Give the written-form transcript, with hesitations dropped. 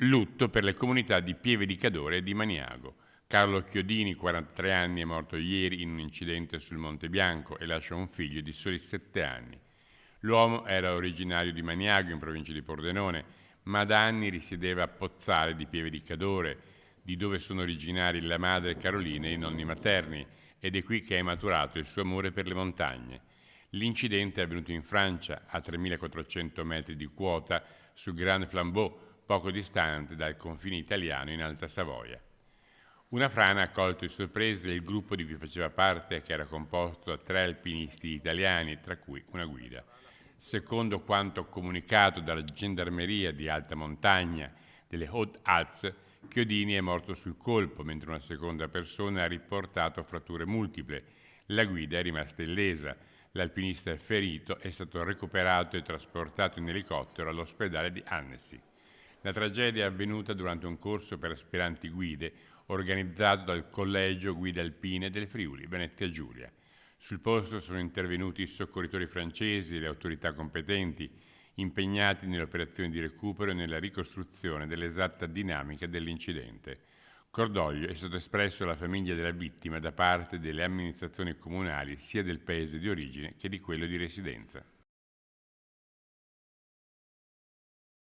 Lutto per le comunità di Pieve di Cadore e di Maniago. Carlo Chiodini, 43 anni, è morto ieri in un incidente sul Monte Bianco e lascia un figlio di soli 7 anni. L'uomo era originario di Maniago, in provincia di Pordenone, ma da anni risiedeva a Pozzale di Pieve di Cadore, di dove sono originari la madre Carolina e i nonni materni, ed è qui che è maturato il suo amore per le montagne. L'incidente è avvenuto in Francia, a 3.400 metri di quota, sul Grand Flambeau, poco distante dal confine italiano in Alta Savoia. Una frana ha colto di sorpresa il gruppo di cui faceva parte, che era composto da 3 alpinisti italiani, tra cui una guida. Secondo quanto comunicato dalla gendarmeria di alta montagna delle Hautes-Alpes, Chiodini è morto sul colpo, mentre una seconda persona ha riportato fratture multiple. La guida è rimasta illesa. L'alpinista ferito è stato recuperato e trasportato in elicottero all'ospedale di Annecy. La tragedia è avvenuta durante un corso per aspiranti guide organizzato dal Collegio Guide Alpine del Friuli Venezia Giulia. Sul posto sono intervenuti i soccorritori francesi e le autorità competenti, impegnati nelle operazioni di recupero e nella ricostruzione dell'esatta dinamica dell'incidente. Cordoglio è stato espresso alla famiglia della vittima da parte delle amministrazioni comunali sia del paese di origine che di quello di residenza.